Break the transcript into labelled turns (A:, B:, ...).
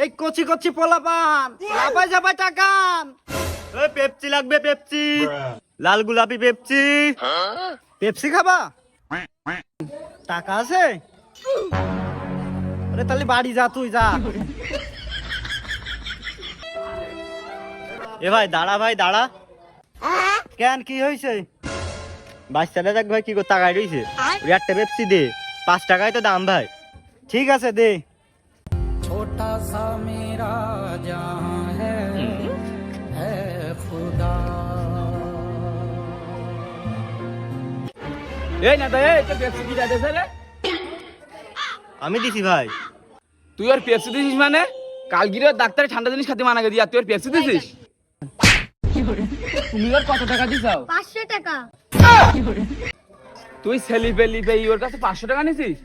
A: এই কচি কচি পোলাপান লাপাই যাপাই টাকান। ওই পেপসি লাগবে, পেপসি, লাল গোলাপি পেপসি। পেপসি খাবা? টাকা আছে? আরে তাহলে বাড়ি যা, তুই যা। এ ভাই দাঁড়া, ভাই দাঁড়া। কেন কি হয়েছে? বাচ্চাটা দেখ ভাই কি করে টাকায় রয়েছে। ওই একটা পেপসি দে, 5 টাকায় তো দাম ভাই। ঠিক আছে দে।
B: छोटा सा मेरा जहां है खुदा।
C: এই না তো এই তো পেপসি কি যাইতেছে রে?
A: আমি দিছি ভাই।
C: তুই আর পেপসি দিছিস মানে? কালগিরে ডাক্তারে ঠান্ডা জিনিস খেতে মানা করে দিয়া তুই আর পেপসি দিছিস? তুমি ওর কত টাকা দিছাও?
D: 500 টাকা।
C: তুই সেলি পেলি পেই ওর কাছে 500 টাকা নিছিস?